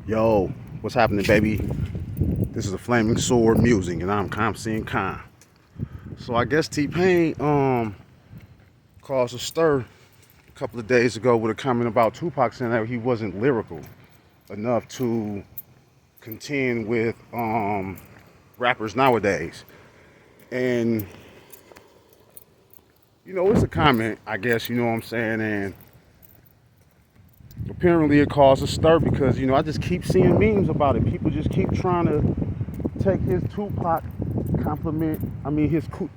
Yo, what's happening, baby? This is a Flaming Sword Music, and I'm seeing Khan. So I guess T-Pain caused a stir a couple of days ago with a comment about Tupac saying that he wasn't lyrical enough to contend with rappers nowadays. And it's a comment, I guess, you know what I'm saying, and apparently it caused a stir because I just keep seeing memes about it. People just keep trying to take his Tupac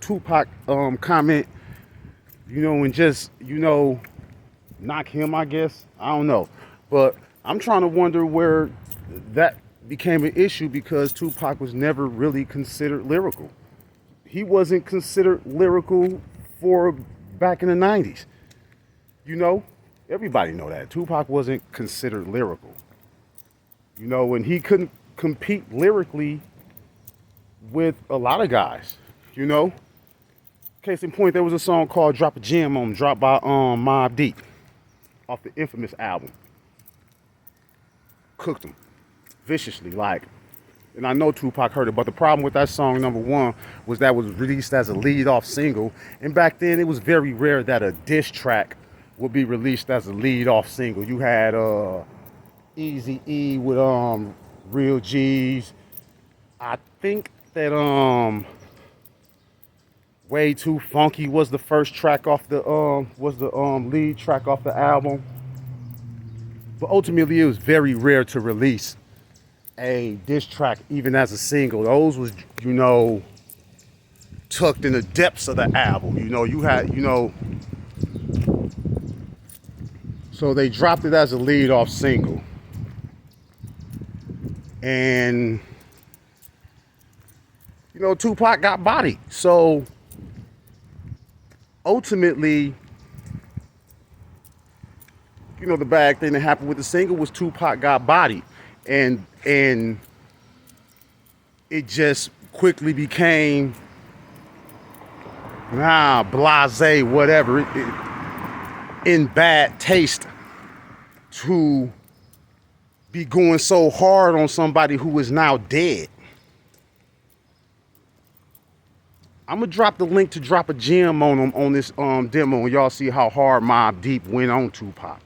Tupac comment, and just knock him, I guess. I don't know, but I'm trying to wonder where that became an issue because Tupac was never really considered lyrical. He wasn't considered lyrical for back in the 90s. Everybody know that. Tupac wasn't considered lyrical. And he couldn't compete lyrically with a lot of guys. Case in point, there was a song called Drop a Gem on dropped by Mobb Deep off the Infamous album. Cooked him viciously, and I know Tupac heard it, but the problem with that song, number one, was that it was released as a lead-off single, and back then it was very rare that a diss track would be released as a lead-off single. You had Eazy-E with Real G's. I think that Way Too Funky was the first track off the lead track off the album. But ultimately it was very rare to release a diss track even as a single. Those was tucked in the depths of the album. You had so they dropped it as a lead-off single. And Tupac got bodied. So ultimately, the bad thing that happened with the single was Tupac got bodied. And it just quickly became blasé, whatever, in bad taste to be going so hard on somebody who is now dead. I'm gonna drop the link to Drop a Gem on them on this demo, and y'all see how hard Mobb Deep went on Tupac.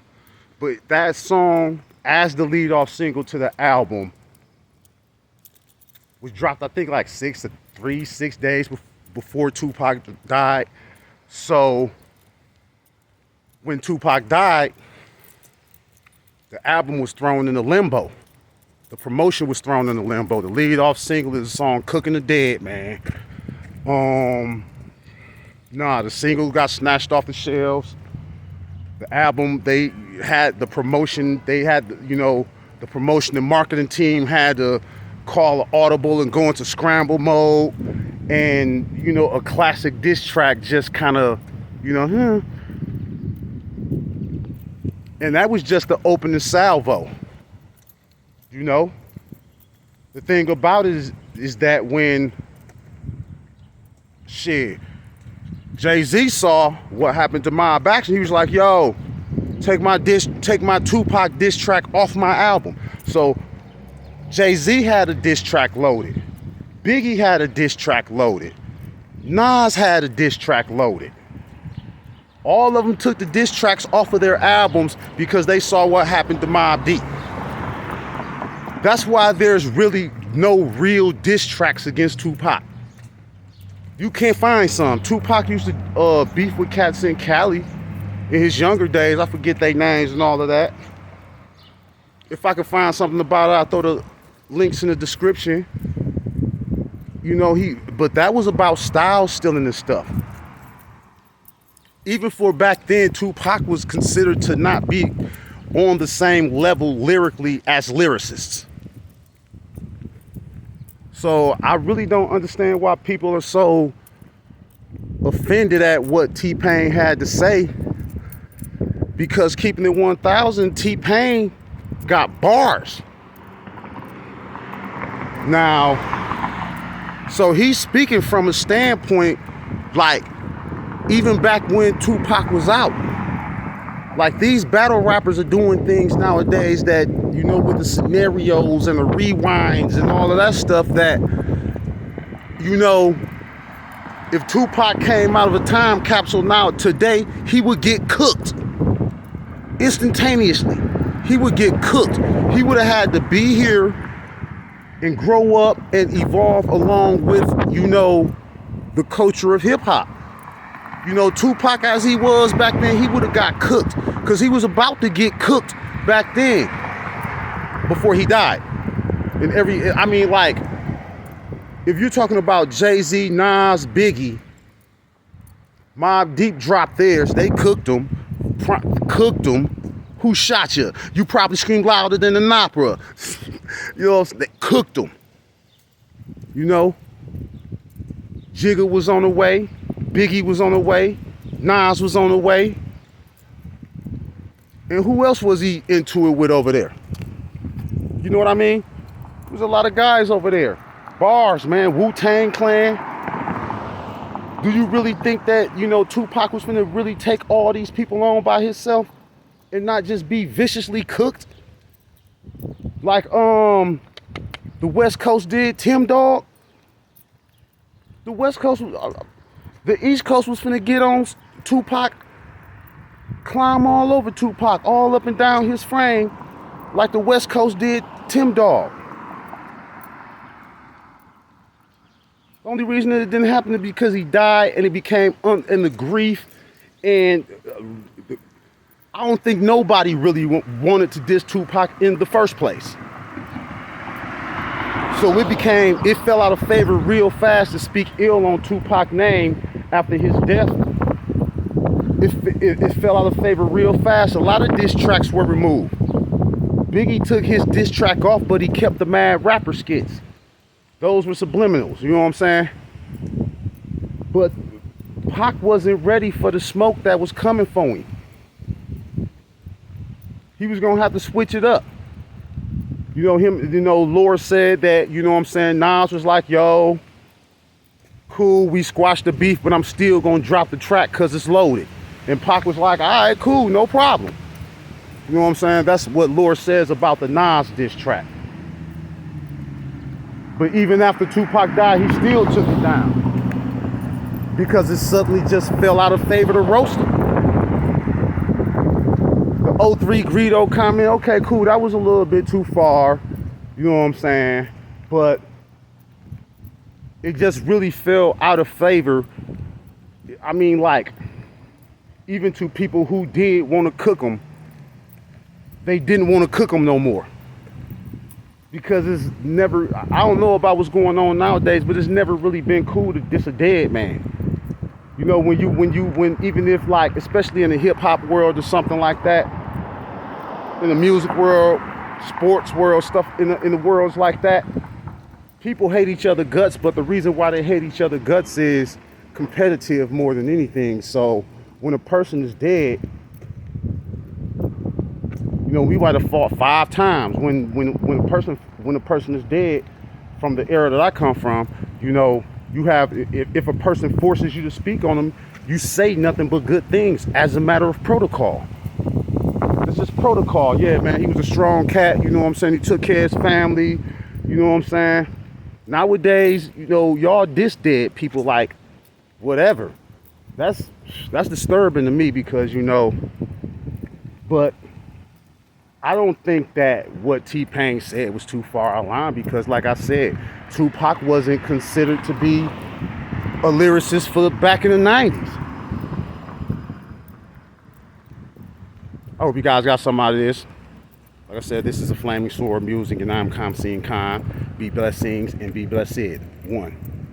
But that song, as the lead-off single to the album, was dropped, I think, like 6 days before Tupac died. So when Tupac died, the album was thrown into limbo. The promotion was thrown into limbo. The lead-off single is the song "Cooking the Dead," man. The single got snatched off the shelves. The album, they had the promotion, the promotion and marketing team had to call an audible and go into scramble mode. And, a classic diss track just kind of, And that was just the opening salvo. The thing about it is that when Jay-Z saw what happened to Mob Action, he was like, yo, take my Tupac diss track off my album. So Jay-Z had a diss track loaded. Biggie had a diss track loaded. Nas had a diss track loaded. All of them took the diss tracks off of their albums because they saw what happened to Mobb Deep. That's why there's really no real diss tracks against Tupac. You can't find some. Tupac used to beef with cats in Cali in his younger days. I forget their names and all of that. If I could find something about it, I'll throw the links in the description. But that was about style stealing and stuff. Even for back then, Tupac was considered to not be on the same level lyrically as lyricists. So I really don't understand why people are so offended at what T-Pain had to say. Because keeping it 1,000, T-Pain got bars. Now, so he's speaking from a standpoint like even back when Tupac was out. Like these battle rappers are doing things nowadays that, you know, with the scenarios and the rewinds and all of that stuff that, you know, if Tupac came out of a time capsule now today, he would get cooked instantaneously. He would get cooked. He would have had to be here and grow up and evolve along with, you know, the culture of hip hop. You know, Tupac as he was back then, he would have got cooked because he was about to get cooked back then before he died. And I mean, like, if you're talking about Jay-Z, Nas, Biggie, Mobb Deep dropped theirs, they cooked them. Who shot you? You probably screamed louder than an opera. You know, they cooked them. You know, Jigga was on the way. Biggie was on the way. Nas was on the way. And who else was he into it with over there? You know what I mean? There's a lot of guys over there. Bars, man. Wu-Tang Clan. Do you really think that, you know, Tupac was finna really take all these people on by himself and not just be viciously cooked? Like the West Coast did Tim Dog? The West Coast, the East Coast was finna get on Tupac, climb all over Tupac, all up and down his frame, like the West Coast did Tim Dog. The only reason that it didn't happen is because he died and it became in the grief, and I don't think nobody really wanted to diss Tupac in the first place. So it fell out of favor real fast to speak ill on Tupac's name after his death. It fell out of favor real fast. A lot of diss tracks were removed. Biggie took his diss track off, but he kept the Mad Rapper skits. Those were subliminals, you know what I'm saying? But Pac wasn't ready for the smoke that was coming for him. He was gonna have to switch it up. You know, Lord said that, you know what I'm saying, Nas was like, yo, cool, we squashed the beef, but I'm still gonna drop the track because it's loaded. And Pac was like, all right, cool, no problem. You know what I'm saying? That's what Lord says about the Nas diss track. But even after Tupac died, he still took it down because it suddenly just fell out of favor to roast him. The 03 Greedo comment, okay, cool, that was a little bit too far, you know what I'm saying? But it just really fell out of favor. I mean, like, even to people who did want to cook them, they didn't want to cook them no more. Because it's never, I don't know about what's going on nowadays, but it's never really been cool to diss a dead man. You know, when even if, like, especially in the hip hop world or something like that, in the music world, sports world, stuff in the worlds like that, people hate each other guts, but the reason why they hate each other guts is competitive more than anything. So when a person is dead, you know, we might have fought 5 times. When a person is dead, from the era that I come from, you know, you have, if a person forces you to speak on them, you say nothing but good things as a matter of protocol. It's just protocol. Yeah, man, he was a strong cat, you know what I'm saying? He took care of his family, you know what I'm saying? Nowadays, you know, y'all diss dead people like whatever. That's disturbing to me because, you know, but I don't think that what T-Pain said was too far out of line because, like I said, Tupac wasn't considered to be a lyricist for back in the 90s. I hope you guys got something out of this. Like I said, this is a Flaming Sword Music, and I'm Kamseen Khan. Be blessings and be blessed. One.